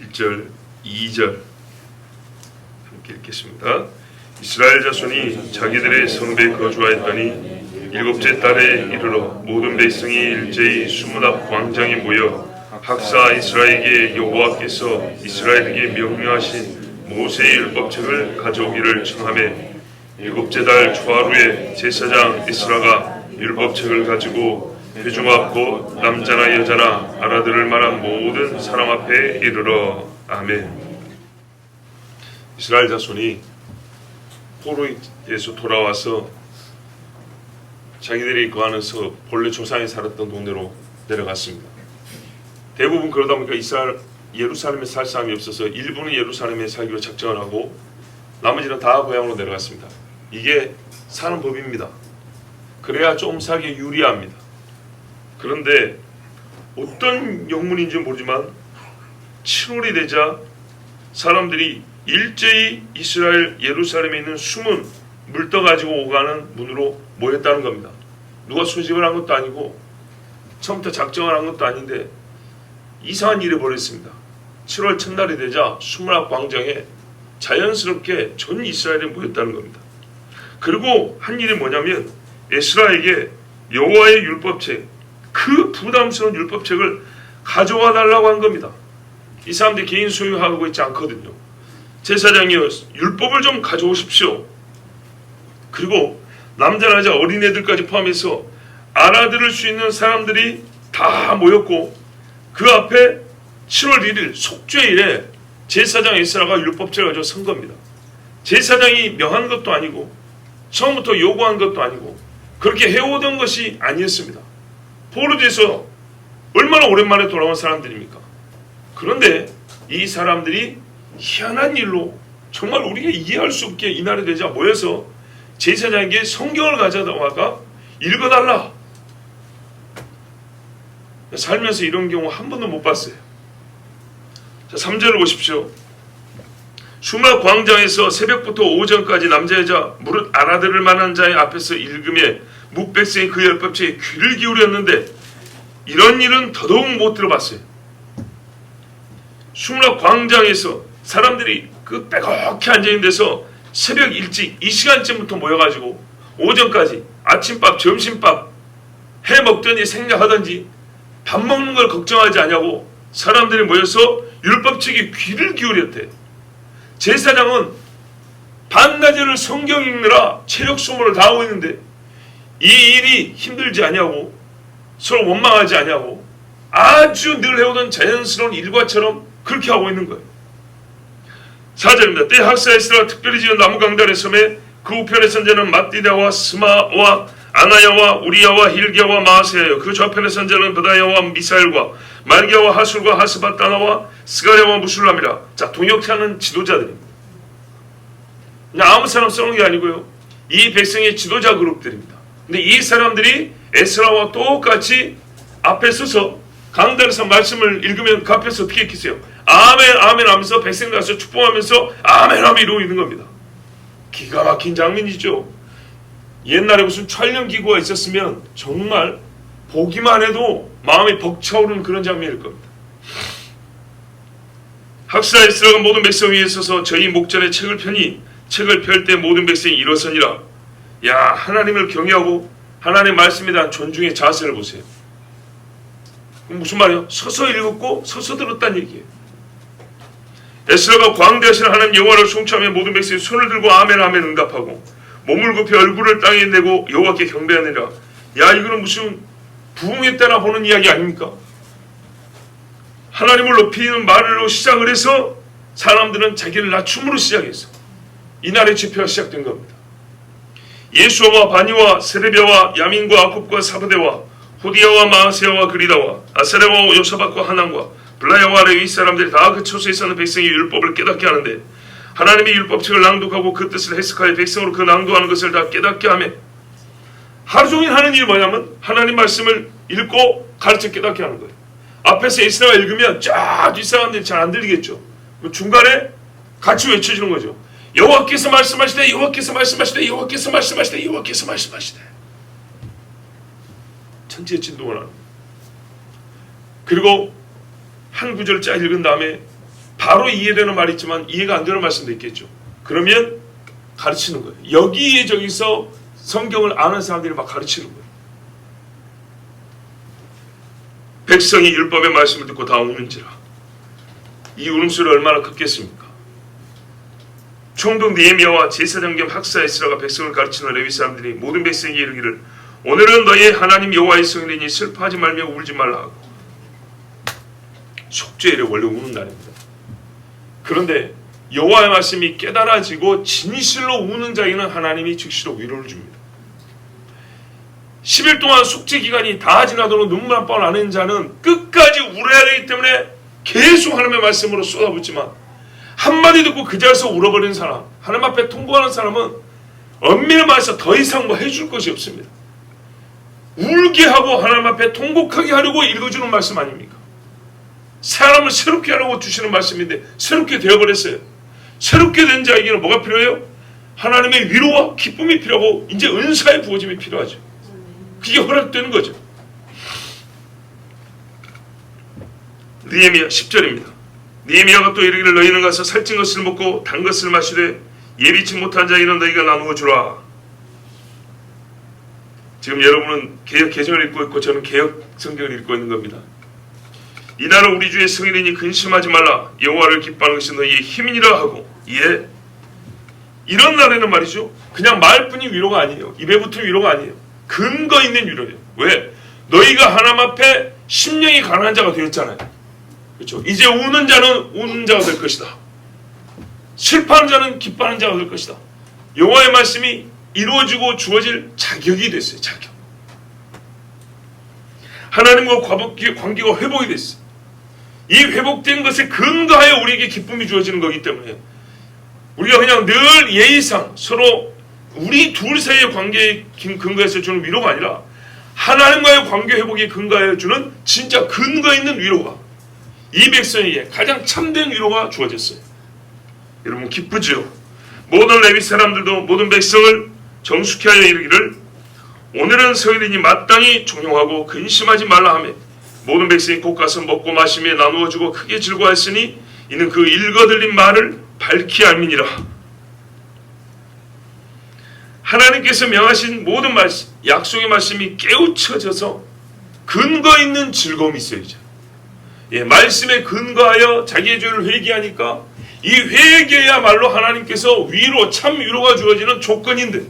1절, 2절 함께 읽겠습니다. 이스라엘 자손이 자기들의 성읍에 거주하였더니 일곱째 달에 이르러 모든 백성이 일제히 수문 앞 광장에 모여 학사 이스라엘에게 여호와께서 이스라엘에게 명령하신 모세의 율법책을 가져오기를 청하매 일곱째 달 초하루에 제사장 에스라가 율법책을 가지고 회중 앞 곧 남자나 여자나 알아들을 만한 모든 사람 앞에 이르러 아멘. 이스라엘 자손이 포로에서 돌아와서 자기들이 거하는 서 본래 조상이 살았던 동네로 내려갔습니다. 대부분 그러다 보니까 예루살렘에 살 사람이 없어서 일부는 예루살렘에 살기로 작정을 하고 나머지는 다 고향으로 내려갔습니다. 이게 사는 법입니다. 그래야 좀 살기 유리합니다. 그런데 어떤 영문인지 모르지만 7월이 되자 사람들이 일제히 이스라엘 예루살렘에 있는 숨은 물 떠가지고 오가는 문으로 모였다는 겁니다. 누가 소집을 한 것도 아니고 처음부터 작정을 한 것도 아닌데 이상한 일이 벌어졌습니다. 7월 첫날이 되자 수문 앞 광장에 자연스럽게 전 이스라엘이 모였다는 겁니다. 그리고 한 일이 뭐냐면 에스라에게 여호와의 율법책, 그 부담스러운 율법책을 가져와 달라고 한 겁니다. 이 사람들이 개인 소유하고 있지 않거든요. 제사장이여 율법을 좀 가져오십시오. 그리고 남자 여자 어린애들까지 포함해서 알아들을 수 있는 사람들이 다 모였고 그 앞에 7월 1일 속죄일에 제사장 에스라가 율법책을 가지고 선 겁니다. 제사장이 명한 것도 아니고 처음부터 요구한 것도 아니고 그렇게 해오던 것이 아니었습니다. 포로돼서 얼마나 오랜만에 돌아온 사람들입니까? 그런데 이 사람들이 희한한 일로 정말 우리가 이해할 수 없게 이날이 되자 모여서 제사장에게 성경을 가져다가 읽어달라. 살면서 이런 경우 한 번도 못 봤어요. 자, 3절을 보십시오. 수막 광장에서 새벽부터 오전까지 남자 여자 무릇 알아들을 만한 자의 앞에서 읽음에 묵백성이 그 율법책에 귀를 기울였는데 이런 일은 더더욱 못 들어봤어요. 수막 광장에서 사람들이 그 빼곡히 앉아있는 데서 새벽 일찍 이 시간쯤부터 모여가지고 오전까지 아침밥 점심밥 해 먹더니 생략하든지 밥 먹는 걸 걱정하지 않냐고 사람들이 모여서 율법책에 귀를 기울였대. 제사장은 반나절을 성경 읽느라 체력 소모를 다 하고 있는데 이 일이 힘들지 않냐고 서로 원망하지 않냐고 아주 늘 해오던 자연스러운 일과처럼 그렇게 하고 있는 거예요. 4절입니다. 때 학사 에스라가 특별히 지은 나무 강단의 섬에 그 우편의 선자는 mat디다와 스마와 아나야와 우리야와 힐기야와 마아세야요. 그 좌편의 선자는 브다야와 미사엘과 말기야와 하술과 하스바다나와 스가랴와 무술람이라. 자, 동역하는 지도자들입니다. 그냥 아무 사람 써놓은 게 아니고요. 이 백성의 지도자 그룹들입니다. 근데 이 사람들이 에스라와 똑같이 앞에 서서 강단에서 말씀을 읽으면 그 앞에서 어떻게 읽겠어요? 아멘 아멘 하면서 백성들 가서 축복하면서 아멘 하며 이러고 있는 겁니다. 기가 막힌 장면이죠. 옛날에 무슨 촬영기구가 있었으면 정말 보기만 해도 마음이 벅차오르는 그런 장면일 겁니다. 학사 에스라가 모든 백성 위에 서서 저희 목전에 책을 펴니 책을 펼 때 모든 백성이 일어서니라. 야, 하나님을 경외하고 하나님의 말씀에 대한 존중의 자세를 보세요. 무슨 말이에요? 서서 읽었고 서서 들었다는 얘기예요. 에스라가 광대하신 하나님 여호와를 송축하며 모든 백성이 손을 들고 아멘 아멘 응답하고 몸을 굽혀 얼굴을 땅에 내고 여호와께 경배하니라. 야, 이거는 무슨 부흥했다나 보는 이야기 아닙니까? 하나님을 높이는 말로 시작을 해서 사람들은 자기를 낮춤으로 시작했어. 이날의 집회가 시작된 겁니다. 예수와 바니와 세레비아와 야민과 아굽과 사브데와 호디야와 마아세야와 그리다와 아사레와 요사박과 하난과 블라야와 레위 사람들이 다 그 처소에 사는 백성의 율법을 깨닫게 하는데 하나님의 율법책을 낭독하고 그 뜻을 해석하여 백성으로 그 낭독하는 것을 다 깨닫게 하며 하루 종일 하는 일이 뭐냐면 하나님 말씀을 읽고 가르쳐 깨닫게 하는 거예요. 앞에서 에스라가 읽으면 쫙 뒷사람들이 잘 안 들리겠죠. 중간에 같이 외쳐주는 거죠. 여호와께서 말씀하시되 여호와께서 말씀하시되 여호와께서 말씀하시되 여호와께서 말씀하시되 천지의 진동을 하는. 그리고 한 구절을 쫙 읽은 다음에 바로 이해되는 말이 있지만 이해가 안 되는 말씀도 있겠죠. 그러면 가르치는 거예요. 여기에 저기서 성경을 아는 사람들이 막 가르치는 거예요. 백성이 율법의 말씀을 듣고 다 우는지라. 이 울음소리 얼마나 컸겠습니까? 총독 느헤미야와 제사장 겸 학사 에스라가 백성을 가르치는 레위 사람들이 모든 백성에게 이르기를 오늘은 너희 하나님 여호와의 성일이니 슬퍼하지 말며 울지 말라 하고. 속죄일에 원래 우는 날입니다. 그런데 여호와의 말씀이 깨달아지고 진실로 우는 자에게는 하나님이 즉시로 위로를 줍니다. 10일 동안 속죄 기간이 다 지나도록 눈물 한 번 안 흘린 자는 끝까지 울어야 되기 때문에 계속 하나님의 말씀으로 쏟아붓지만 한마디 듣고 그 자리에서 울어버리는 사람, 하나님 앞에 통곡하는 사람은 엄밀히 말해서 더 이상 뭐 해줄 것이 없습니다. 울게 하고 하나님 앞에 통곡하게 하려고 읽어주는 말씀 아닙니까? 사람을 새롭게 하려고 주시는 말씀인데 새롭게 되어버렸어요. 새롭게 된 자에게는 뭐가 필요해요? 하나님의 위로와 기쁨이 필요하고 이제 은사의 부어짐이 필요하죠. 그게 허락되는 거죠. 느헤미야 10절입니다. 느헤미야가 또 이르기를 너희는 가서 살찐 것을 먹고 단 것을 마시되 예비치 못한 자에게는 너희가 나누어 주라. 지금 여러분은 개역 개정을 읽고 있고 저는 개역 성경을 읽고 있는 겁니다. 이날은 우리 주의 성일이니 근심하지 말라. 여호와를 기뻐하는 것이 너희의 힘이니라 하고. 예, 이런 날에는 말이죠, 그냥 말뿐이 위로가 아니에요. 입에 붙은 위로가 아니에요. 근거 있는 위로예요. 왜? 너희가 하나님 앞에 심령이 가난한 자가 되었잖아요. 그렇죠? 이제 우는 자는 우는 자가 될 것이다. 슬퍼하는 자는 기뻐하는 자가 될 것이다. 여호와의 말씀이 이루어지고 주어질 자격이 됐어요. 자격. 하나님과 관계가 회복이 됐어요. 이 회복된 것에 근거하여 우리에게 기쁨이 주어지는 거기 때문에 우리가 그냥 늘 예의상 서로 우리 둘 사이의 관계에 근거해서 주는 위로가 아니라 하나님과의 관계 회복에 근거하여 주는 진짜 근거 있는 위로가 이 백성에게 가장 참된 위로가 주어졌어요. 여러분 기쁘죠? 모든 레위 사람들도 모든 백성을 정숙히 하여 이르기를 오늘은 성일이니 마땅히 종용하고 근심하지 말라 하며 모든 백성이 곧 가서 먹고 마시며 나누어 주고 크게 즐거워했으니 이는 그 읽어들린 말을 밝히 알미니라. 하나님께서 명하신 모든 말씀, 약속의 말씀이 깨우쳐져서 근거 있는 즐거움이 있어야죠. 예, 말씀에 근거하여 자기의 죄를 회개하니까 이 회개야말로 하나님께서 위로, 참 위로가 주어지는 조건인데,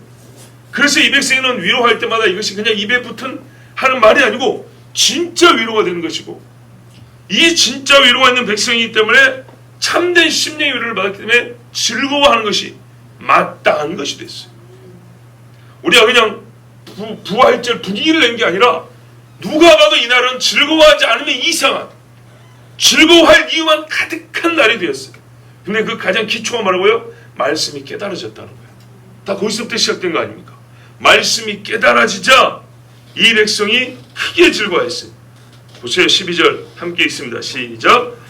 그래서 이 백성에는 위로할 때마다 이것이 그냥 입에 붙은 하는 말이 아니고 진짜 위로가 되는 것이고, 이 진짜 위로가 있는 백성이기 때문에 참된 심령의 위로를 받았기 때문에 즐거워하는 것이 마땅한 것이 됐어요. 우리가 그냥 부활절 분위기를 낸 게 아니라 누가 봐도 이날은 즐거워하지 않으면 이상한, 즐거워할 이유만 가득한 날이 되었어요. 근데 그 가장 기초가 뭐라고요? 말씀이 깨달아졌다는 거예요. 다 거기서부터 시작된 거 아닙니까? 말씀이 깨달아지자 이 백성이 크게 즐거워했어요. 보세요. 12절 함께 읽습니다. 시작.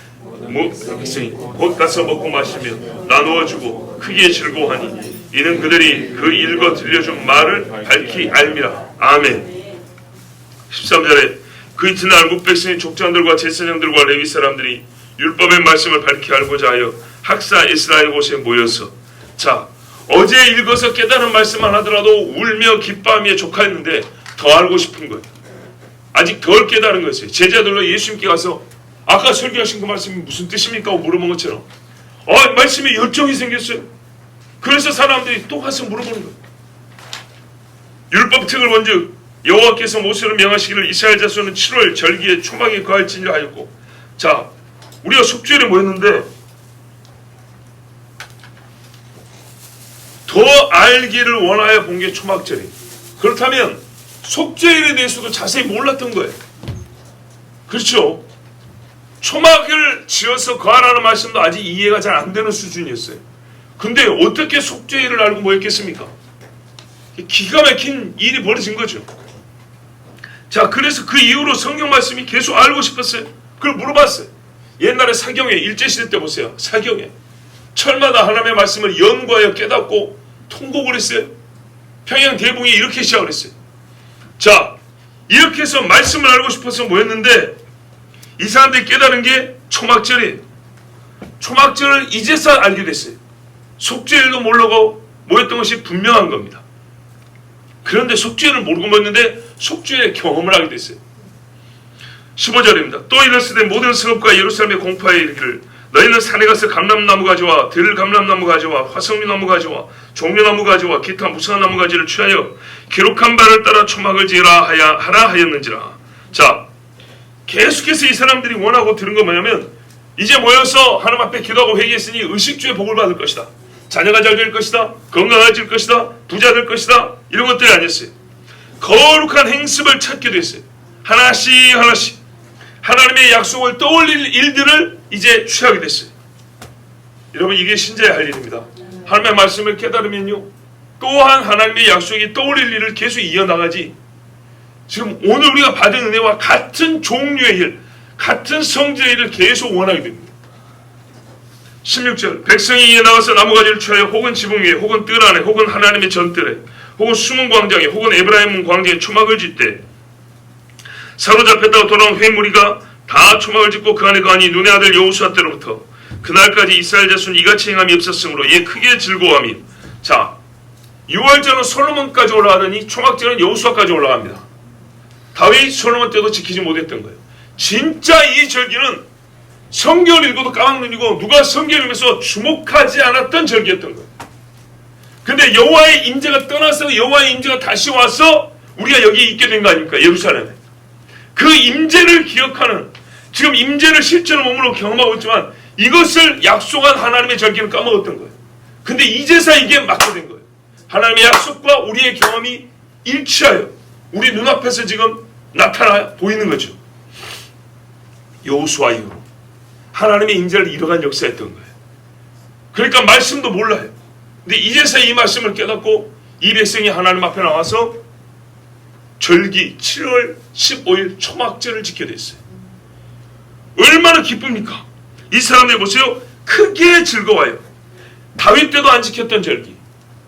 백성이 곧 가서 먹고 마시며 나누어주고 크게 즐거워하니 이는 그들이 그 읽어 들려준 말을 밝히 알미라. 아멘. 13절에 그 이튿날 뭇백성의 족장들과 제사장들과 레위 사람들이 율법의 말씀을 밝히 알고자 하여 학사 에스라의 곳에 모여서, 자, 어제 읽어서 깨달은 말씀만 하더라도 울며 기뻐하며 족하였는데 더 알고 싶은 거예요. 아직 덜 깨달은 거였어요. 제자들로 예수님께 가서 아까 설교하신 그 말씀이 무슨 뜻입니까? 하고 물어본 것처럼 말씀에 열정이 생겼어요. 그래서 사람들이 또 가서 물어보는 거예요. 율법책을 본즉 여호와께서 모세를 명하시기를 이스라엘 자손은 7월 절기에 초막에 거할지니라 하였고, 자, 우리가 속죄일에 모였는데 더 알기를 원하여 본 게 초막절이에요. 그렇다면 속죄일에 대해서도 자세히 몰랐던 거예요. 그렇죠? 초막을 지어서 거하라는 말씀도 아직 이해가 잘 안 되는 수준이었어요. 근데 어떻게 속죄일을 알고 모였겠습니까? 기가 막힌 일이 벌어진 거죠. 자, 그래서 그 이후로 성경 말씀이 계속 알고 싶었어요. 그걸 물어봤어요. 옛날에 사경에, 일제시대 때 보세요. 사경에 철마다 하나님의 말씀을 연구하여 깨닫고 통곡을 했어요. 평양 대붕이 이렇게 시작을 했어요. 자, 이렇게 해서 말씀을 알고 싶어서 모였는데 이 사람들이 깨달은 게 초막절이에요. 초막절을 이제서 알게 됐어요. 속죄일도 모르고 모였던 것이 분명한 겁니다. 그런데 속죄일을 모르고 모였는데 속죄의 경험을 하게 됐어요. 15절입니다. 또 이르시되 모든 성읍과 예루살렘의 공파에 이르기를 너희는 산에 가서 감람나무 가지와 들감람나무 가지와 화성미나무 가지와 종려나무 가지와 기타 무성한 나무 가지를 취하여 기록한 바를 따라 초막을 지으라 하라 하였는지라. 자, 계속해서 이 사람들이 원하고 들은 건 뭐냐면 이제 모여서 하나님 앞에 기도하고 회개했으니 의식주의 복을 받을 것이다. 자녀가 잘 될 것이다. 건강해질 것이다. 부자 될 것이다. 이런 것들이 아니었어요. 거룩한 행습을 찾게 됐어요. 하나씩 하나씩 하나님의 약속을 떠올릴 일들을 이제 취하게 됐어요. 여러분, 이게 신자의 할 일입니다. 하나님의 말씀을 깨달으면요, 또한 하나님의 약속이 떠올릴 일을 계속 이어나가지, 지금 오늘 우리가 받은 은혜와 같은 종류의 일, 같은 성질의 일을 계속 원하게 됩니다. 16절, 백성이 이에 나가서 나무가지를 취하여 혹은 지붕 위에 혹은 뜰 안에 혹은 하나님의 전뜰에 혹은 숨은 광장에 혹은 에브라임 문 광장에 초막을 짓되 사로잡혔다가 돌아온 회무리가 다 초막을 짓고 그 안에 거하니 눈의 아들 여호수아 때로부터 그날까지 이스라엘 자손 이같이 행함이 없었으므로 이에 크게 즐거워함이. 자, 6월절은 솔로몬까지 올라가더니 초막절은 여호수아까지 올라갑니다. 다윗 솔로몬 때도 지키지 못했던 거예요. 진짜 이 절기는 성경을 읽어도 까막눈이고 누가 성경을 읽으면서 주목하지 않았던 절기였던 거예요. 근데 여호와의 임재가 떠나서 여호와의 임재가 다시 와서 우리가 여기 있게 된 거 아닙니까? 예루살렘에. 그 임재를 기억하는, 지금 임재를 실제로 몸으로 경험하고 있지만 이것을 약속한 하나님의 절기는 까먹었던 거예요. 근데 이제서 이게 맞게 된 거예요. 하나님의 약속과 우리의 경험이 일치하여 우리 눈앞에서 지금 나타나 보이는 거죠. 여호수아 이후로 하나님의 임재를 잃어간 역사였던 거예요. 그러니까 말씀도 몰라요. 근데 이제서 이 말씀을 깨닫고 이 백성이 하나님 앞에 나와서 절기 7월 15일 초막절을 지켜야 됐어요. 얼마나 기쁩니까? 이 사람들 보세요. 크게 즐거워요. 다윗 때도 안 지켰던 절기,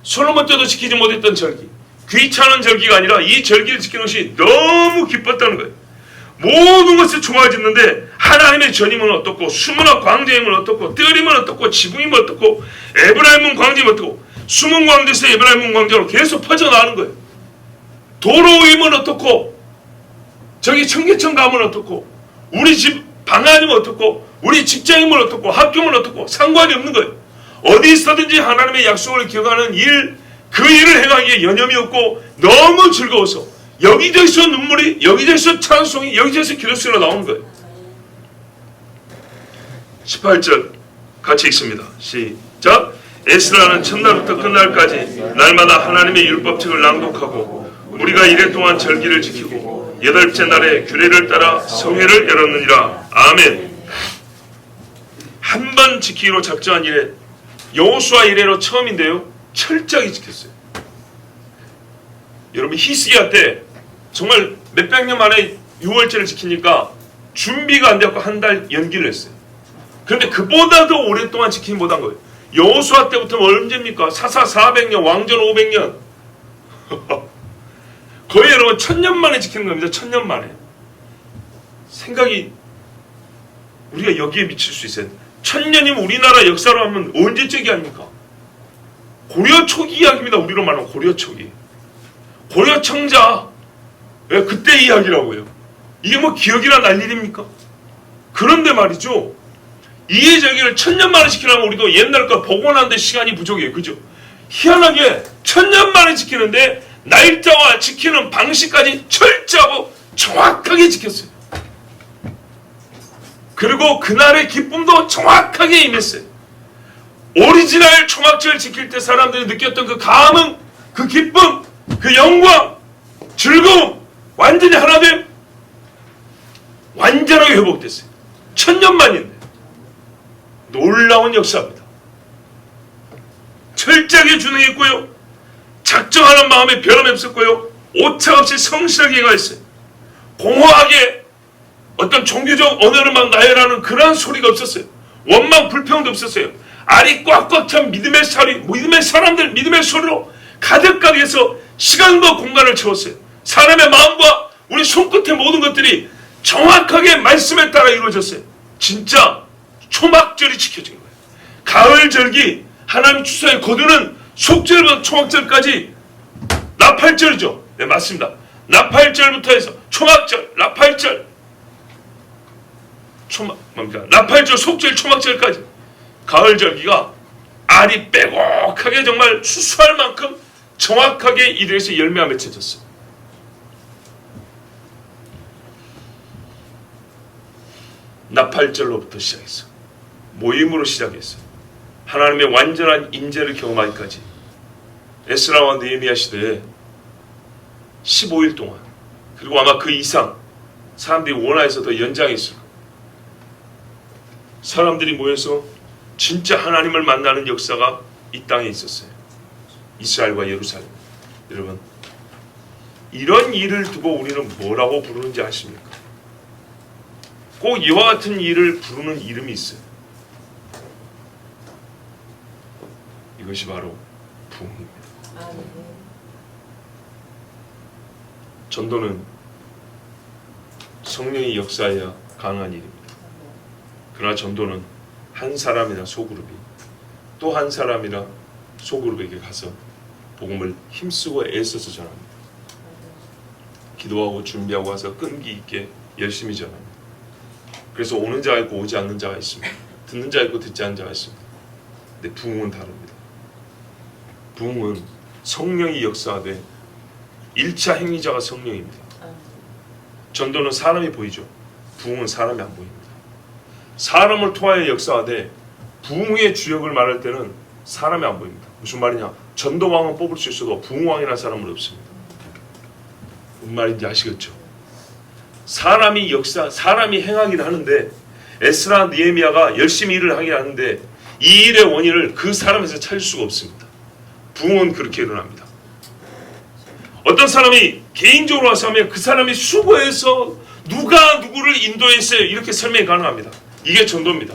솔로몬 때도 지키지 못했던 절기, 귀찮은 절기가 아니라 이 절기를 지키는 것이 너무 기뻤다는 거예요. 모든 것을 초막을 짓는데 하나님의 전임은 어떻고 수문화 광장임은 어떻고 뜰임은 어떻고 지붕임은 어떻고 에브라임은 광장임은 어떻고 숨은 광장에서 에브라임은 광장으로 계속 퍼져나가는 거예요. 도로임은 어떻고 저기 청계천 가면 어떻고 우리 집 방안이면 어떻고 우리 직장이면 어떻고 학교면 어떻고 상관이 없는 거예요. 어디 있어든지 하나님의 약속을 기억하는 일, 그 일을 행하기에 여념이 없고 너무 즐거워서 여기저기서 눈물이, 여기저기서 찬송이, 여기저기서 기도소리가 나오는 거예요. 18절 같이 읽습니다. 시작. 에스라는 첫날부터 끝날까지 날마다 하나님의 율법책을 낭독하고 우리가 이래 동안 절기를 지키고 여덟째 날에 규례를 따라 성회를 열었느니라. 아멘. 한 번 지키기로 작정한 이래, 여호수아 이래로 처음인데요, 철저하게 지켰어요. 여러분, 히스기야 때 정말 몇백 년 만에 6월절을 지키니까 준비가 안 되었고 한 달 연기를 했어요. 그런데 그보다 더 오랫동안 지키지 못한 거예요. 여호수아 때부터는 언제입니까? 사사 400년, 왕전 500년. 거의 여러분 1000년 만에 지키는 겁니다. 1000년 만에. 생각이 우리가 여기에 미칠 수 있어요. 1000년이면 우리나라 역사로 하면 언제적이 아닙니까? 고려 초기 이야기입니다. 우리로 말하면 고려 초기. 고려 청자. 왜 그때 이야기라고요? 이게 뭐 기억이나 날 일입니까? 그런데 말이죠. 이 절기를 1000년 만에 지키려면 우리도 옛날 거 보고 나는데 시간이 부족해요. 그죠? 희한하게 1000년 만에 지키는데 날짜와 지키는 방식까지 철저하고 정확하게 지켰어요. 그리고 그날의 기쁨도 정확하게 임했어요. 오리지널 초막절 지킬 때 사람들이 느꼈던 그 감흥, 그 기쁨, 그 영광, 즐거움, 완전히 하나됨, 완전하게 회복됐어요. 1000년 만인데 놀라운 역사입니다. 철저하게 준행했고요, 작정하는 마음에 변함이 없었고요, 오차없이 성실하게 행하였어요. 공허하게 어떤 종교적 언어를 막 나열하는 그런 소리가 없었어요. 원망 불평도 없었어요. 알이 꽉꽉 찬 믿음의 사람들, 믿음의 소리로 가득가득 해서 시간과 공간을 채웠어요. 사람의 마음과 우리 손끝의 모든 것들이 정확하게 말씀에 따라 이루어졌어요. 진짜 초막절이 지켜진 거예요. 가을절기 하나님이 추수에 거두는 속절부터 초막절까지 나팔절이죠. 네, 맞습니다. 나팔절부터 해서 초막절, 나팔절, 나팔절, 속절, 초막절까지 가을절기가 알이 빼곡하게 정말 추수할 만큼 정확하게 이들에서 열매가 맺혀졌어요. 나팔절로부터 시작했어요. 모임으로 시작했어요. 하나님의 완전한 인재를 경험하기까지 에스라와 느헤미야 시대에 15일 동안, 그리고 아마 그 이상 사람들이 원하여서 더 연장했어요. 사람들이 모여서 진짜 하나님을 만나는 역사가 이 땅에 있었어요. 이스라엘과 예루살렘. 여러분, 이런 일을 두고 우리는 뭐라고 부르는지 아십니까? 꼭 이와 같은 일을 부르는 이름이 있어요. 이것이 바로 부흥입니다. 전도는 성령의 역사여야 가능한 일입니다. 그러나 전도는 한 사람이나 소그룹이 또 한 사람이나 소그룹에게 가서 복음을 힘쓰고 애써서 전합니다. 기도하고 준비하고 와서 끈기 있게 열심히 전합니다. 그래서 오는 자가 있고 오지 않는 자가 있습니다. 듣는 자가 있고 듣지 않는 자가 있습니다. 근데 부흥은 다릅니다. 부흥은 성령이 역사하되 1차 행위자가 성령입니다. 전도는 사람이 보이죠. 부흥은 사람이 안 보입니다. 사람을 통하여 역사하되 부흥의 주역을 말할 때는 사람이 안 보입니다. 무슨 말이냐? 전도왕은 뽑을 수 있어도 부흥왕이라는 사람은 없습니다. 무슨 말인지 아시겠죠? 사람이 행하긴 하는데, 에스라, 느헤미야가 열심히 일을 하긴 하는데 이 일의 원인을 그 사람에서 찾을 수가 없습니다. 부흥은 그렇게 일어납니다. 어떤 사람이 개인적으로 와서 하면 그 사람이 수고해서 누가 누구를 인도했어요, 이렇게 설명이 가능합니다. 이게 전도입니다.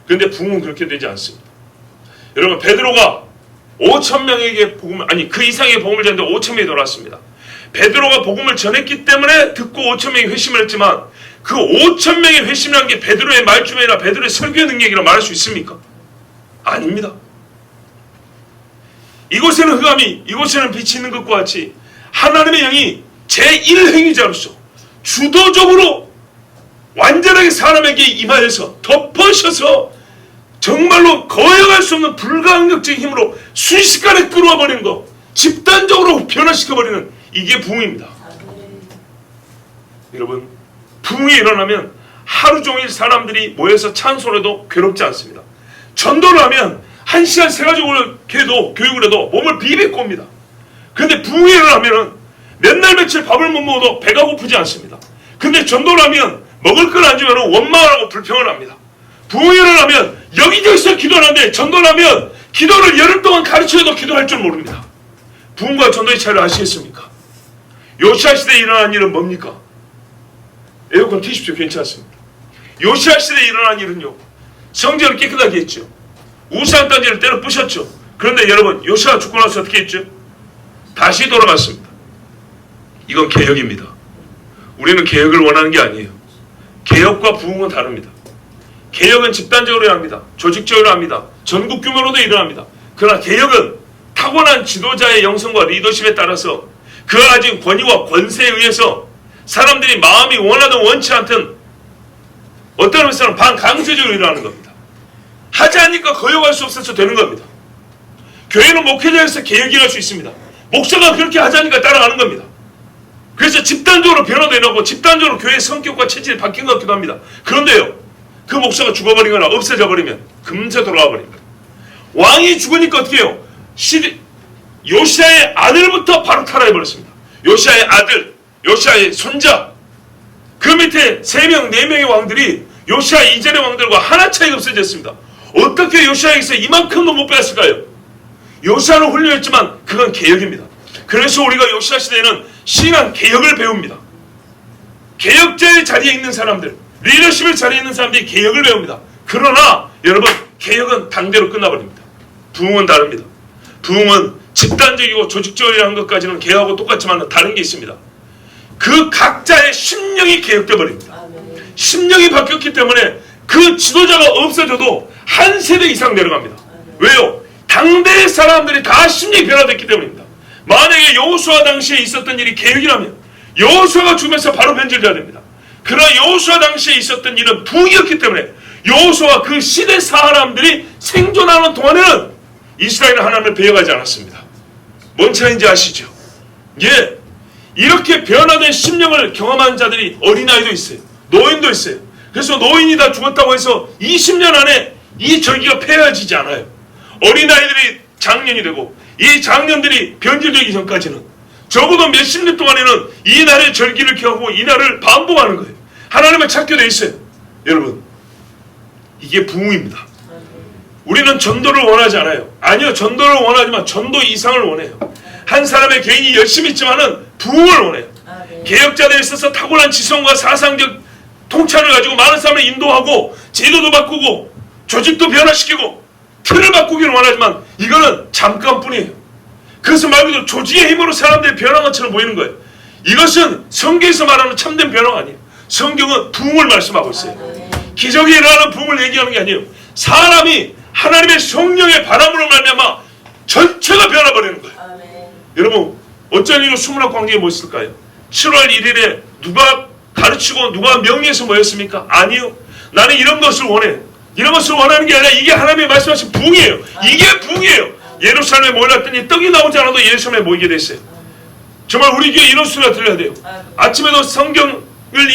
그런데 부흥은 그렇게 되지 않습니다. 여러분, 베드로가 5,000명에게 그 이상의 복음을 전했는데 5,000명이 돌아왔습니다. 베드로가 복음을 전했기 때문에 듣고 5,000명이 회심을 했지만 그 5,000명이 회심한 게 베드로의 말주변이나 베드로의 설교 능력이라 말할 수 있습니까? 아닙니다. 이곳에는 흑암이, 이곳에는 빛이 있는 것과 같이 하나님의 영이 제1행위자로서 주도적으로 완전하게 사람에게 임하여서 덮으셔서 정말로 거역할 수 없는 불가항력적인 힘으로 순식간에 끌어와 버리는 것, 집단적으로 변화시켜버리는, 이게 부흥입니다. 여러분, 부흥이 일어나면 하루 종일 사람들이 모여서 찬송해도 괴롭지 않습니다. 전도를 하면 1시간 3가족을 교육을 해도 몸을 비비고 옵니다. 그런데 부흥이 일어나면 몇 날 며칠 밥을 못 먹어도 배가 고프지 않습니다. 근데 전도를 하면 먹을 걸 안 주면 원망을 하고 불평을 합니다. 부흥이 일어나면 여기저기서 기도를 하는데 전도를 하면 기도를 열흘 동안 가르쳐도 기도할 줄 모릅니다. 부흥과 전도의 차이를 아시겠습니까? 요시야 시대에 일어난 일은 뭡니까? 에어컨 트십시오. 괜찮습니다. 요시야 시대에 일어난 일은요, 성전을 깨끗하게 했죠. 우상 단지를 때려 부셨죠. 그런데 여러분, 요시야가 죽고 나서 어떻게 했죠? 다시 돌아갔습니다. 이건 개혁입니다. 우리는 개혁을 원하는 게 아니에요. 개혁과 부흥은 다릅니다. 개혁은 집단적으로 일어납니다. 조직적으로 일어납니다. 전국 규모로도 일어납니다. 그러나 개혁은 타고난 지도자의 영성과 리더십에 따라서 그가 가진 권위와 권세에 의해서 사람들이 마음이 원하든 원치 않든 어떤 의미에서는 반강제적으로 일어나는 겁니다. 하지 않으니까 거역할 수 없어서 되는 겁니다. 교회는 목회자에서 개혁이 할 수 있습니다. 목사가 그렇게 하자니까 따라가는 겁니다. 그래서 집단적으로 변화도 일어나고 집단적으로 교회의 성격과 체질이 바뀐 것 같기도 합니다. 그런데요, 그 목사가 죽어버리거나 없어져 버리면 금세 돌아와 버립니다. 왕이 죽으니까 어떻게 해요? 요시야의 아들부터 바로 타락해버렸습니다. 요시야의 아들, 요시야의 손자, 그 밑에 3명, 4명의 왕들이 요시야 이전의 왕들과 하나 차이가 없어졌습니다. 어떻게 요시야에게서 이만큼도 못 빼앗을까요? 요시야는 훌륭했지만 그건 개혁입니다. 그래서 우리가 요시야 시대에는 신앙 개혁을 배웁니다. 개혁자의 자리에 있는 사람들, 리더십의 자리에 있는 사람들이 개혁을 배웁니다. 그러나 여러분, 개혁은 당대로 끝나버립니다. 부흥은 다릅니다. 부흥은 집단적이고 조직적이라는 한 것까지는 개혁하고 똑같지만 다른 게 있습니다. 그 각자의 심령이 개혁되어 버립니다. 심령이 바뀌었기 때문에 그 지도자가 없어져도 한 세대 이상 내려갑니다. 왜요? 당대 사람들이 다 심리 변화됐기 때문입니다. 만약에 여호수아 당시에 있었던 일이 계획이라면 여호수아가 죽으면서 바로 변질돼야 됩니다. 그러나 여호수아 당시에 있었던 일은 부흥이었기 때문에 여호수아 그 시대 사람들이 생존하는 동안에는 이스라엘은 하나님을 배역하지 않았습니다. 뭔 차이인지 아시죠? 예, 이렇게 변화된 심령을 경험한 자들이 어린아이도 있어요. 노인도 있어요. 그래서 노인이 다 죽었다고 해서 20년 안에 이 절기가 폐해지지 않아요. 어린아이들이 장년이 되고 이 장년들이 변질되기 전까지는 적어도 몇십 년 동안에는 이 날의 절기를 기하고 이 날을 반복하는 거예요. 하나님을 찾게 돼 있어요. 여러분, 이게 부흥입니다. 우리는 전도를 원하지 않아요. 아니요, 전도를 원하지만 전도 이상을 원해요. 한 사람의 개인이 열심히 있지만은 부흥을 원해요. 개혁자들에 있어서 탁월한 지성과 사상적 통찰을 가지고 많은 사람을 인도하고 제도도 바꾸고 조직도 변화시키고 틀을 바꾸기를 원하지만 이거는 잠깐뿐이에요. 그래서 말 그대로 조직의 힘으로 사람들이 변한 것처럼 보이는 거예요. 이것은 성경에서 말하는 참된 변화가 아니에요. 성경은 부흥을 말씀하고 있어요. 기적이 일어나는 부흥을 얘기하는 게 아니에요. 사람이 하나님의 성령의 바람으로 말미암아 전체가 변화버리는 거예요. 여러분, 어쩐 일로 수문학 광장에 모였을까요? 7월 1일에 누가 가르치고 누가 명리해서 모였습니까? 아니요. 나는 이런 것을 원해. 이런 것을 원하는 게 아니라 이게 하나님의 말씀하신 부흥이에요. 이게 부흥이에요. 예루살렘에 모여놨더니 떡이 나오지 않아도 예루살렘에 모이게 됐어요. 정말 우리 교회 이런 소리가 들려야 돼요. 아침에도 성경을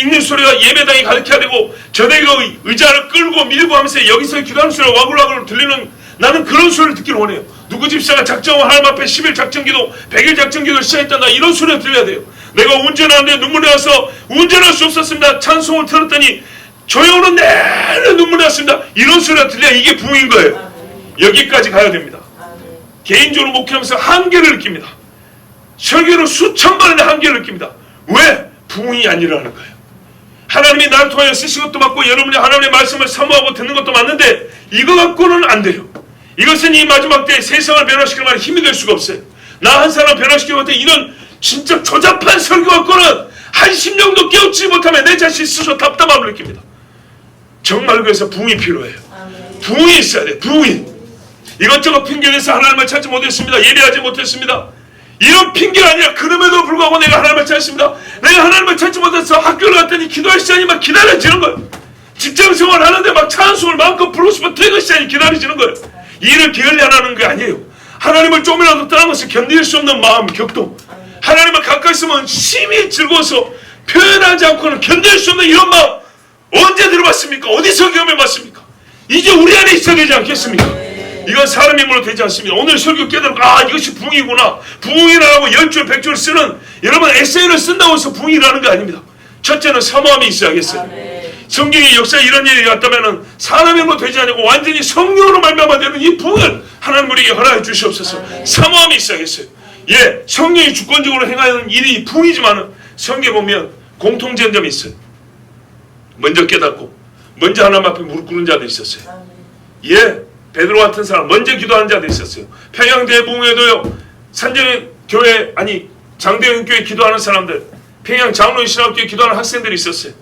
읽는 소리가 예배당이 가르쳐야 되고 저대로 의자를 끌고 밀고 하면서 여기서 기도하는 소리가 와글와글 들리는, 나는 그런 소리를 듣기를 원해요. 누구 집사가 작정을 하나님 앞에 10일 작정기도 100일 작정기도를 시작했다, 나 이런 소리가 들려야 돼요. 내가 운전하는데 눈물이 나서 운전할 수 없었습니다. 찬송을 들었더니 조용은 내내 눈물이 났습니다. 이런 소리가 들려야 이게 부흥인 거예요. 여기까지 가야 됩니다. 개인적으로 목회하면서 한계를 느낍니다. 설교로 수천 번의 한계를 느낍니다. 왜? 부흥이 안 일어나는 거예요. 하나님이 나를 통하여 쓰신 것도 맞고 여러분이 하나님의 말씀을 사모하고 듣는 것도 맞는데 이거 갖고는 안 돼요. 이것은 이 마지막 때에 세상을 변화시키는 말에 힘이 될 수가 없어요. 나 한 사람 변화시키는 것 같아 이런 진짜 조잡한 설교 갖고는 한 심령도 깨우치지 못하면 내 자신 스스로 답답함을 느낍니다. 정말 그래서 부흥이 필요해요. 부흥이 있어야 돼요. 부흥이. 이것저것 핑계대서 하나님을 찾지 못했습니다. 예배하지 못했습니다. 이런 핑계가 아니라 그럼에도 불구하고 내가 하나님을 찾습니다. 내가 하나님을 찾지 못해서 학교를 갔더니 기도할 시간이 막 기다려지는 거예요. 직장생활 하는데 막 찬송을 마음껏 부르고 싶은 퇴근 시간이 기다려지는 거예요. 일을 게을리 안 하는 게 아니에요. 하나님을 좀이라도 떠난 것을 견딜 수 없는 마음 격동, 하나님을 가까이 있으면 심히 즐거워서 표현하지 않고는 견딜 수 없는 이런 마음 언제 들어봤습니까? 어디서 경험해봤습니까? 이제 우리 안에 있어야 되지 않겠습니까? 이건 사람 힘으로 되지 않습니다. 오늘 설교 깨달고 이것이 부흥이구나, 부흥이라고 10줄 100줄 쓰는 여러분 에세이를 쓴다고 해서 부흥이라는 게 아닙니다. 첫째는 사모함이 있어야겠어요. 성경의 역사에 이런 일이 왔다면 사람 힘으로 되지 않고 완전히 성령으로 말미암아 되는 이 부흥을 하나님 우리에게 허락해 주시옵소서. 사모함이 있어야겠어요. 예, 성령이 주권적으로 행하는 일이 부흥이지만 성경에 보면 공통된 점이 있어요. 먼저 깨닫고 먼저 하나님 앞에 무릎 꿇는 자도 있었어요. 예, 베드로 같은 사람 먼저 기도하는 자도 있었어요. 평양대부흥회도요, 산정교회 장대현교회 기도하는 사람들, 평양 장로신학교에 기도하는 학생들이 있었어요.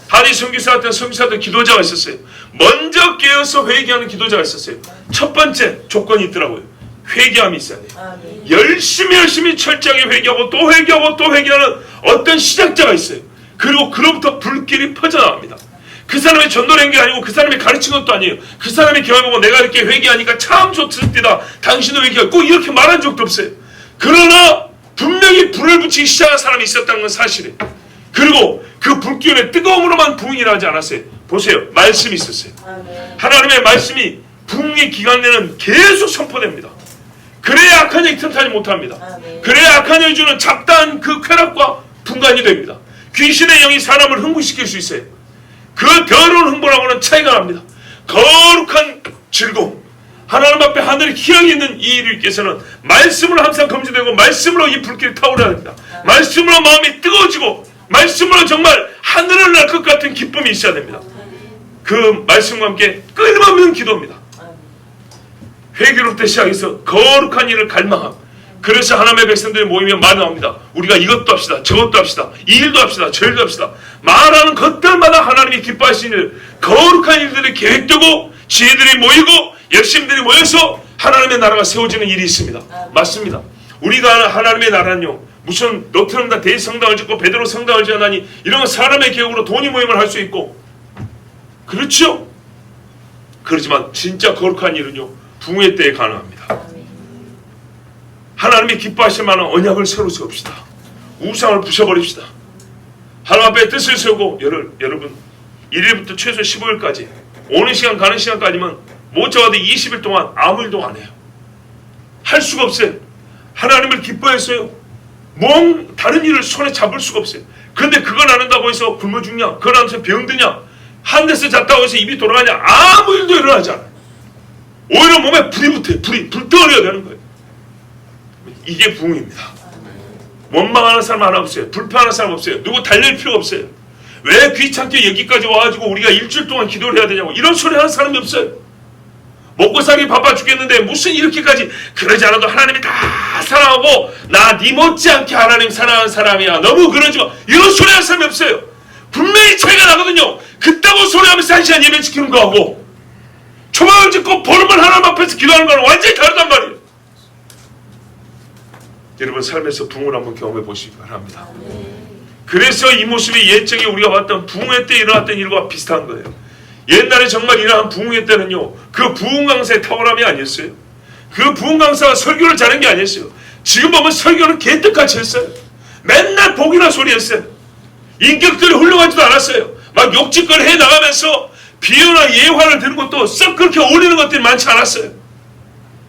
하리 선교사 같은 선교사도 기도자가 있었어요. 먼저 깨어서 회개하는 기도자가 있었어요. 첫 번째 조건이 있더라고요. 회개함이 있어야 돼요. 열심히 철저하게 회개하고 또 회개하고 또 회개하는 어떤 시작자가 있어요. 그리고 그로부터 불길이 퍼져나갑니다. 그 사람의 전도를 한 게 아니고 그 사람이 가르친 것도 아니에요. 그 사람의 경험을 내가 이렇게 회개하니까 참 좋습니다. 당신도 회개하고 꼭 이렇게 말한 적도 없어요. 그러나 분명히 불을 붙이기 시작한 사람이 있었다는 건 사실이에요. 그리고 그 불기운의 뜨거움으로만 부흥이 일어나지 않았어요. 보세요. 말씀이 있었어요. 하나님의 말씀이 부흥의 기간 내는 계속 선포됩니다. 그래야 악한 영이 틈타지 못합니다. 그래야 악한 영이 주는 잡다한 그 쾌락과 분간이 됩니다. 귀신의 영이 사람을 흥분시킬 수 있어요. 그 더러운 흥분하고는 차이가 납니다. 거룩한 즐거움, 하나님 앞에 하늘에 희망이 있는 이 일께서는 말씀으로 항상 검증되고 말씀으로 이 불길이 타오르야 됩니다. 말씀으로 마음이 뜨거워지고 말씀으로 정말 하늘을 날 것 같은 기쁨이 있어야 됩니다. 그 말씀과 함께 끊임없는 기도입니다. 회개로부터 시작해서 거룩한 일을 갈망함, 그래서 하나님의 백성들이 모이면 말이 나옵니다. 우리가 이것도 합시다. 저것도 합시다. 이 일도 합시다. 저 일도 합시다. 말하는 것들마다 하나님이 기뻐하시는 일, 거룩한 일들이 계획되고 지혜들이 모이고 열심들이 모여서 하나님의 나라가 세워지는 일이 있습니다. 맞습니다. 우리가 하나님의 나라는요, 무슨 노트름다 대성당을 짓고 베드로 성당을 지어나니 이런 사람의 계획으로 돈이 모임을 할 수 있고, 그렇죠? 그렇지만 진짜 거룩한 일은요, 부흥의 때에 가능합니다. 하나님이 기뻐하실 만한 언약을 새로 세웁시다. 우상을 부셔버립시다. 하나님 앞에 뜻을 세우고, 여러분 1일부터 최소 15일까지 오는 시간 가는 시간까지만 못 잡아도 20일 동안 아무 일도 안 해요. 할 수가 없어요. 하나님을 기뻐했어요. 다른 일을 손에 잡을 수가 없어요. 그런데 그건 안 한다고 해서 굶어 죽냐? 그건 안 해서 병드냐? 한 데서 잤다고 해서 입이 돌아가냐? 아무 일도 일어나지 않아요. 오히려 몸에 불이 붙어요. 불덩어리가 되는 거예요. 이게 부흥입니다. 원망하는 사람 하나 없어요. 불평하는 사람 없어요. 누구 달랠 필요가 없어요. 왜 귀찮게 여기까지 와가지고 우리가 일주일 동안 기도를 해야 되냐고 이런 소리 하는 사람이 없어요. 먹고 살기 바빠 죽겠는데 무슨 이렇게까지. 그러지 않아도 하나님이 다 사랑하고 나 니 못지않게 하나님 사랑하는 사람이야. 너무 그러지 마. 이런 소리 하는 사람이 없어요. 분명히 차이가 나거든요. 그따구 소리하면서 한 시간 예배 지키는 거하고 초막을 짓고 보름을 하나님 앞에서 기도하는 거는 완전히 다르단 말이에요. 여러분 삶에서 부흥을 한번 경험해 보시기 바랍니다. 그래서 이 모습이 옛적에 우리가 봤던 부흥회 때 일어났던 일과 비슷한 거예요. 옛날에 정말 일어난 부흥회 때는요, 그 부흥 강사의 탁월함이 아니었어요. 그 부흥 강사가 설교를 잘한 게 아니었어요. 지금 보면 설교는 개떡같이 했어요. 맨날 복이나 소리했어요. 인격들이 훌륭하지도 않았어요. 막 욕짓거리 해나가면서 비유나 예화를 드는 것도 썩 그렇게 어울리는 것들이 많지 않았어요.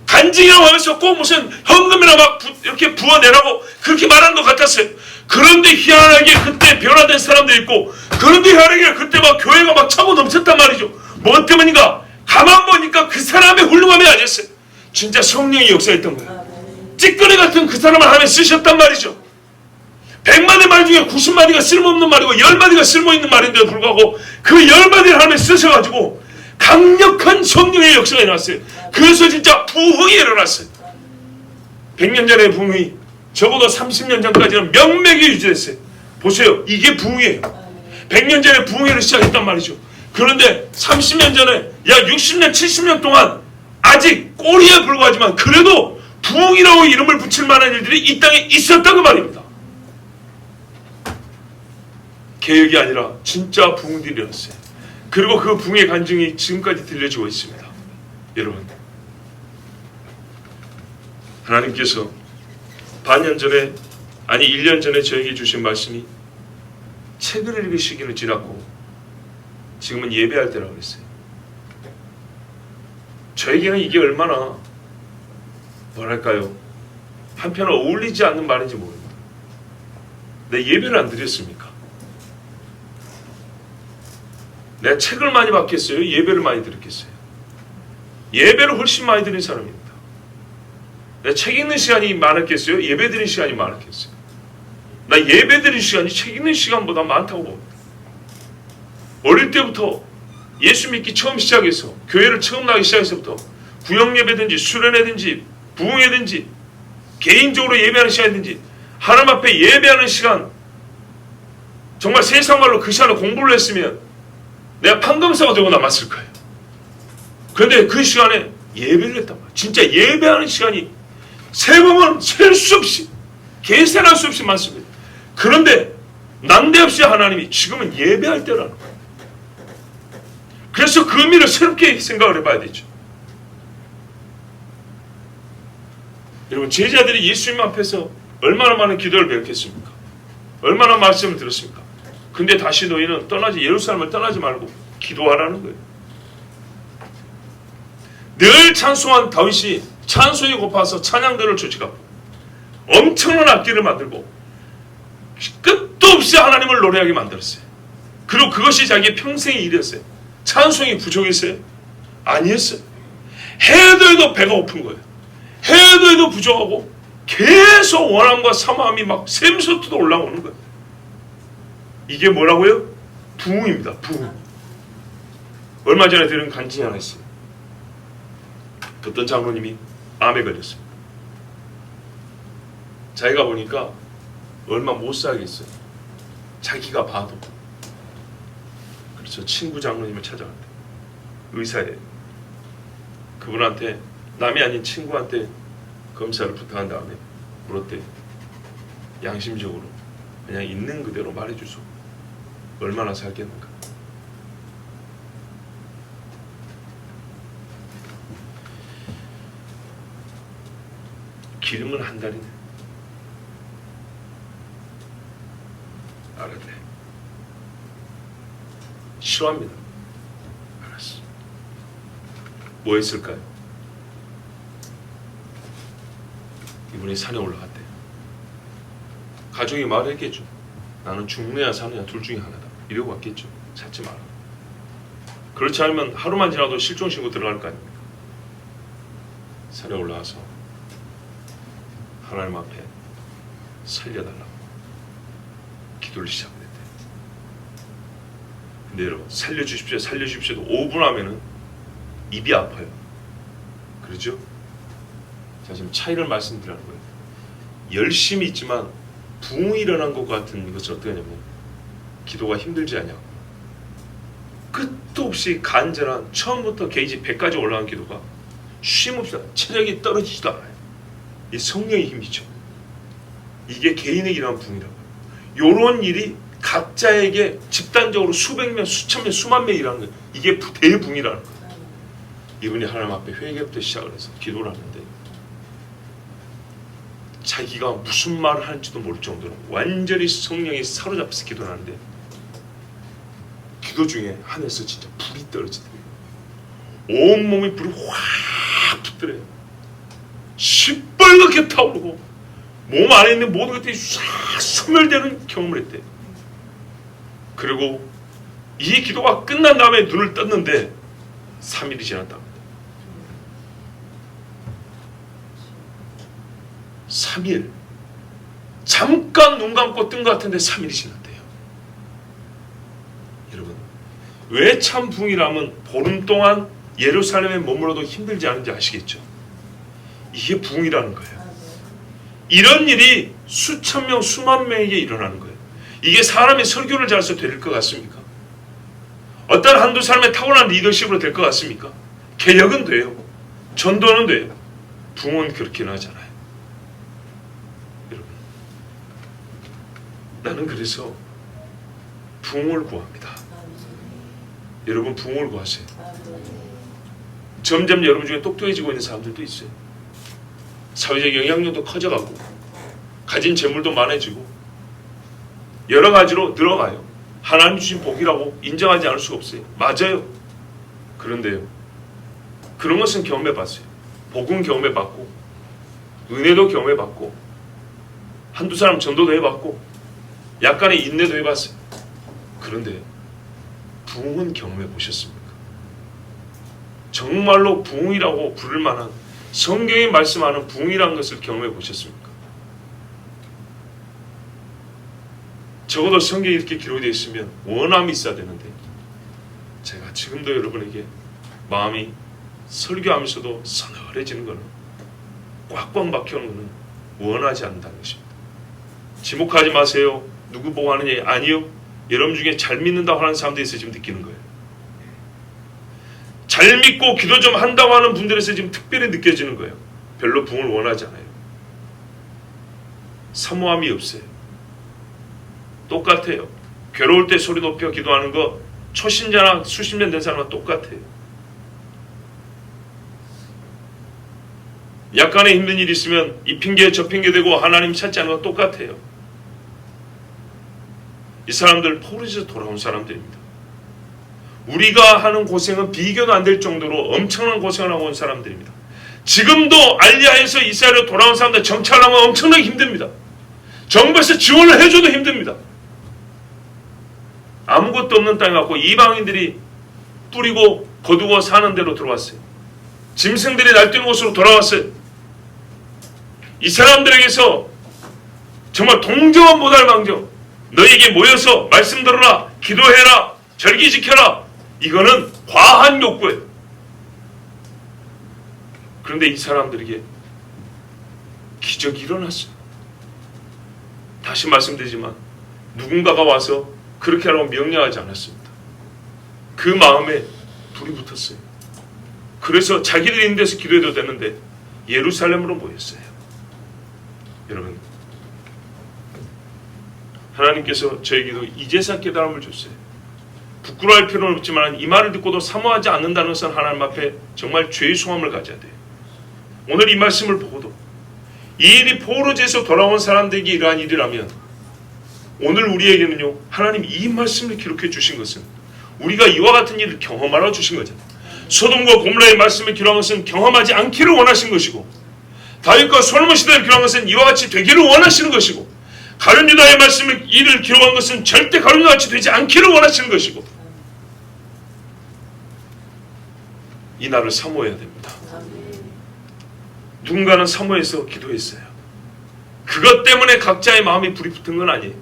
간증이라고 하면서 꼭 무슨 헌금이나 막 이렇게 부어내라고 그렇게 말하는 것 같았어요. 그런데 희한하게 그때 변화된 사람도 있고, 그런데 희한하게 그때 막 교회가 막 차고 넘쳤단 말이죠. 뭐 때문인가? 가만 보니까 그 사람의 훌륭함이 아니었어요. 진짜 성령이 역사했던 거예요. 찌꺼리 같은 그 사람을 하나님이 쓰셨단 말이죠. 100마디 말 중에 90마디가 쓸모없는 말이고 10마디가 쓸모있는 말인데도 불구하고 그 10마디를 하나님이 쓰셔가지고 강력한 성령의 역사가 일어났어요. 그래서 진짜 부흥이 일어났어요. 100년 전의 부흥이 적어도 30년 전까지는 명맥이 유지됐어요. 보세요. 이게 부흥이에요. 100년 전에 부흥회를 시작했단 말이죠. 그런데 30년 전에 약 60년 70년 동안 아직 꼬리에 불과하지만 그래도 부흥이라고 이름을 붙일 만한 일들이 이 땅에 있었다고 말입니다. 계획이 아니라 진짜 부흥들이 일어났어요. 그리고 그 부흥의 간증이 지금까지 들려지고 있습니다. 여러분, 하나님께서 반년 전에, 아니 1년 전에 저에게 주신 말씀이 책을 읽으시기는 지났고 지금은 예배할 때라고 했어요. 저에게는 이게 얼마나 뭐랄까요, 한편은 어울리지 않는 말인지 모릅니다. 내 예배를 안 드렸습니까? 내가 책을 많이 받겠어요? 예배를 많이 드렸겠어요? 예배를 훨씬 많이 드린 사람입니다. 내가 책 읽는 시간이 많았겠어요? 예배 드린 시간이 많았겠어요? 나 예배 드린 시간이 책 읽는 시간보다 많다고 봅니다. 어릴 때부터 예수 믿기 처음 시작해서 교회를 처음 나기 시작해서부터 구역예배든지 수련회든지 부흥회든지 개인적으로 예배하는 시간이든지 하나님 앞에 예배하는 시간, 정말 세상말로 그 시간에 공부를 했으면 내가 판검사가 되고 남았을 거예요. 그런데 그 시간에 예배를 했단 말이에요. 진짜 예배하는 시간이 세금은 셀 수 없이 계산할 수 없이 많습니다. 그런데 난데없이 하나님이 지금은 예배할 때라는 거예요. 그래서 그 의미를 새롭게 생각을 해봐야 되죠. 여러분, 제자들이 예수님 앞에서 얼마나 많은 기도를 배웠겠습니까? 얼마나 말씀을 들었습니까? 근데 다시 너희는 예루살렘을 떠나지 말고 기도하라는 거예요. 늘 찬송한 다윗이 찬송이 고파서 찬양들을 조직하고 엄청난 악기를 만들고 끝도 없이 하나님을 노래하게 만들었어요. 그리고 그것이 자기의 평생의 일이었어요. 찬송이 부족했어요? 아니었어요. 해도 해도 배가 고픈 거예요. 해도 해도 부족하고 계속 원함과 사모함이 막 샘솟듯 올라오는 거예요. 이게 뭐라고요? 부흥입니다. 부흥. 얼마 전에 들은 간증이 하나 있어요. 어떤 장로님이 암에 걸렸습니다. 자기가 보니까 얼마 못 살겠어요. 자기가 봐도. 그래서 친구 장로님을 찾아갔대. 의사예요. 그분한테, 남이 아닌 친구한테 검사를 부탁한 다음에 물었대. 양심적으로 그냥 있는 그대로 말해주소. 얼마나 살겠는가. 기름은 한 달이네. 알았네. 싫어합니다. 알았어. 뭐 했을까요? 이분이 산에 올라갔대. 가족이 말했겠죠. 나는 죽느냐 사느냐 둘 중에 하나다. 이러고 왔겠죠. 찾지 마라. 그렇지 않으면 하루만 지나도 실종신고 들어갈 거 아닙니까? 산에 올라와서 하나님 앞에 살려달라고 기도를 시작했대. 근데 여러분, 살려주십시오 살려주십시오도 5분 하면은 입이 아파요. 그렇죠? 자, 지금 차이를 말씀드리는 거예요. 열심히 있지만 붕이 일어난 것 같은 것은 어떻게 하냐면 기도가 힘들지 않냐고. 끝도 없이 간절한 처음부터 게이지 100까지 올라간 기도가 쉼없이 체력이 떨어지지도 않아요. 이 성령의 힘이죠. 이게 개인에게 일어난 붕이라고. 요런 일이 각자에게 집단적으로 수백 명, 수천 명, 수만 명 일어나는 거예요. 이게 대붕이라는 거예요. 이분이 하나님 앞에 회개부터 시작을 해서 기도를 하는데 자기가 무슨 말을 하는지도 모를 정도로 완전히 성령이 사로잡혀서 기도를 하는데 기도 중에 하늘에서 진짜 불이 떨어지더래요. 온몸이 불이 확 붙더래요. 시뻘겋게 타오르고 몸 안에 있는 모든 것들이 싹 소멸되는 경험을 했대. 그리고 이 기도가 끝난 다음에 눈을 떴는데 3일이 지났답니다. 3일. 잠깐 눈 감고 뜬 것 같은데 3일이 지났대요. 여러분, 왜 참 붕이라면 보름 동안 예루살렘에 머물러도 힘들지 않은지 아시겠죠? 이게 붕이라는 거예요. 이런 일이 수천 명, 수만 명에게 일어나는 거예요. 이게 사람이 설교를 잘해서 될 것 같습니까? 어떤 한두 사람의 타고난 리더십으로 될 것 같습니까? 개혁은 돼요. 전도는 돼요. 붕은 그렇게는 하잖아요. 여러분, 나는 그래서 붕을 구합니다. 여러분, 붕을 구하세요. 점점 여러분 중에 똑똑해지고 있는 사람들도 있어요. 사회적 영향력도 커져가고 가진 재물도 많아지고 여러 가지로 늘어가요. 하나님 주신 복이라고 인정하지 않을 수가 없어요. 맞아요. 그런데요, 그런 것은 경험해봤어요. 복은 경험해봤고 은혜도 경험해봤고 한두 사람 전도도 해봤고 약간의 인내도 해봤어요. 그런데 부흥은 경험해보셨습니까? 정말로 부흥이라고 부를 만한 성경이 말씀하는 부흥이라는 것을 경험해보셨습니까? 적어도 성경에 이렇게 기록되어 있으면 원함이 있어야 되는데 제가 지금도 여러분에게 마음이 설교하면서도 서늘해지는 것은 꽉꽉 막혀오는 것은 원하지 않는다는 것입니다. 지목하지 마세요. 누구 보고 하느냐? 아니요. 여러분 중에 잘 믿는다고 하는 사람들이 있어서 지금 느끼는 거예요. 잘 믿고 기도 좀 한다고 하는 분들에서 지금 특별히 느껴지는 거예요. 별로 부흥을 원하지 않아요. 사모함이 없어요. 똑같아요. 괴로울 때 소리 높여 기도하는 거 초신자나 수십 년 된 사람과 똑같아요. 약간의 힘든 일이 있으면 이 핑계 저 핑계 대고 하나님 찾지 않는 건 똑같아요. 이 사람들 포로에서 돌아온 사람들입니다. 우리가 하는 고생은 비교도 안 될 정도로 엄청난 고생을 하고 온 사람들입니다. 지금도 알리아에서 이스라엘로 돌아온 사람들 정찰하면 엄청나게 힘듭니다. 정부에서 지원을 해줘도 힘듭니다. 아무것도 없는 땅에 갖고 이방인들이 뿌리고 거두고 사는 데로 들어왔어요. 짐승들이 날뛰는 곳으로 돌아왔어요. 이 사람들에게서 정말 동정은 못할 망정 너희에게 모여서 말씀 들어라, 기도해라, 절기 지켜라. 이거는 과한 욕구예요. 그런데 이 사람들에게 기적이 일어났어요. 다시 말씀드리지만 누군가가 와서 그렇게 하라고 명령하지 않았습니다. 그 마음에 불이 붙었어요. 그래서 자기들이 있는 데서 기도해도 되는데 예루살렘으로 모였어요. 여러분, 하나님께서 저에게도 이제서 깨달음을 줬어요. 부끄러워할 필요는 없지만 이 말을 듣고도 사모하지 않는다는 것은 하나님 앞에 정말 죄송함을 가져야 돼요. 오늘 이 말씀을 보고도 이 일이 포로제에서 돌아온 사람들에게 이러한 일이라면 오늘 우리에게는요, 하나님 이 말씀을 기록해 주신 것은 우리가 이와 같은 일을 경험하라 주신 거잖아요. 소돔과 고모라의 말씀을 기록한 것은 경험하지 않기를 원하신 것이고, 다윗과 솔로몬 시대를 기록한 것은 이와 같이 되기를 원하시는 것이고, 가룟 유다의 말씀을 이를 기록한 것은 절대 가룟 유다 같이 되지 않기를 원하시는 것이고, 이 날을 사모해야 됩니다. 누군가는 사모해서 기도했어요. 그것 때문에 각자의 마음이 불이 붙은 건 아니에요.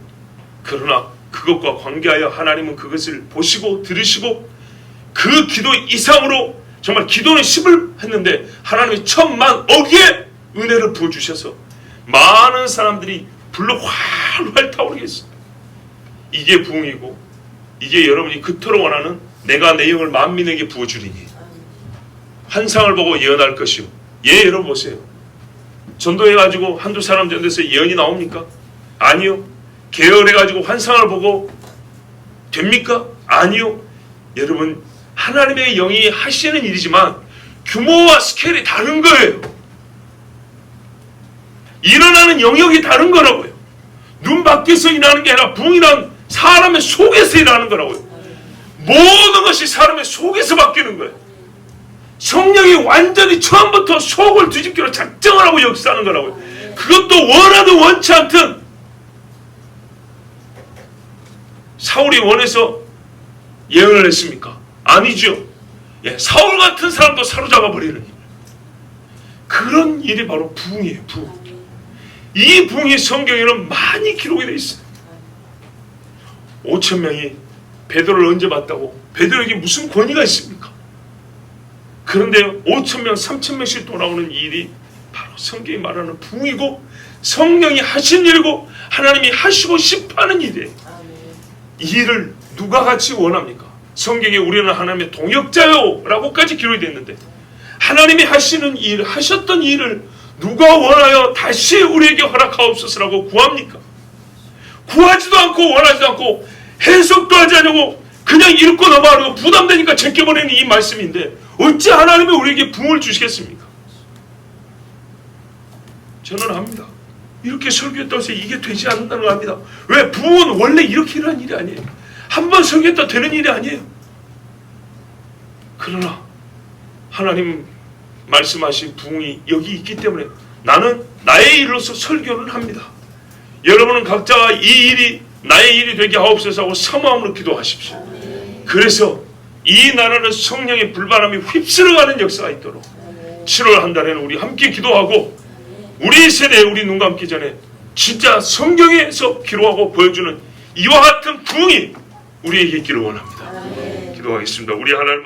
그러나 그것과 관계하여 하나님은 그것을 보시고 들으시고 그 기도 이상으로 정말 기도는 10을 했는데 하나님이 1000만 억의 은혜를 부어주셔서 많은 사람들이 불로 활활 타오르게 했습니다. 이게 부흥이고, 이게 여러분이 그토록 원하는 내가 내 영을 만민에게 부어주리니 환상을 보고 예언할 것이요. 예, 여러분 보세요. 전도해가지고 한두 사람 전도해서 예언이 나옵니까? 아니요. 계열해가지고 환상을 보고 됩니까? 아니요. 여러분, 하나님의 영이 하시는 일이지만 규모와 스케일이 다른 거예요. 일어나는 영역이 다른 거라고요. 눈 밖에서 일어나는 게 아니라 부흥이란 사람의 속에서 일어나는 거라고요. 모든 것이 사람의 속에서 바뀌는 거예요. 성령이 완전히 처음부터 속을 뒤집기로 작정을 하고 역사하는 거라고요. 그것도 원하든 원치 않든 사울이 원해서 예언을 했습니까? 아니죠. 예, 사울 같은 사람도 사로잡아 버리는 일. 그런 일이 바로 부흥이에요. 부흥. 이 부흥이 성경에는 많이 기록이 되어 있어요. 5,000명이 베드로를 언제 봤다고? 베드로에게 무슨 권위가 있습니까? 그런데 5,000명, 3,000명씩 돌아오는 일이 바로 성경이 말하는 부흥이고 성령이 하신 일이고 하나님이 하시고 싶어 하는 일이에요. 이 일을 누가 같이 원합니까? 성경에 우리는 하나님의 동역자요 라고까지 기록이 됐는데 하나님이 하시는 일, 하셨던 일을 누가 원하여 다시 우리에게 허락하옵소서라고 구합니까? 구하지도 않고 원하지도 않고 해석도 하지 않고 그냥 읽고 넘어가고 부담되니까 제껴버리는 이 말씀인데 어찌 하나님이 우리에게 부흥을 주시겠습니까? 저는 압니다. 이렇게 설교했다고 해서 이게 되지 않는다는 걸 압니다. 왜? 부흥은 원래 이렇게 일어나는 일이 아니에요. 한 번 설교했다 되는 일이 아니에요. 그러나 하나님 말씀하신 부흥이 여기 있기 때문에 나는 나의 일로서 설교를 합니다. 여러분은 각자가 이 일이 나의 일이 되게 하옵소서 하고 사모함으로 기도하십시오. 그래서 이 나라는 성령의 불바람이 휩쓸어가는 역사가 있도록 7월 한 달에는 우리 함께 기도하고 우리 세대에 우리 눈 감기 전에 진짜 성경에서 기록하고 보여주는 이와 같은 부흥이 우리에게 있기를 원합니다. 기도하겠습니다. 우리 하나님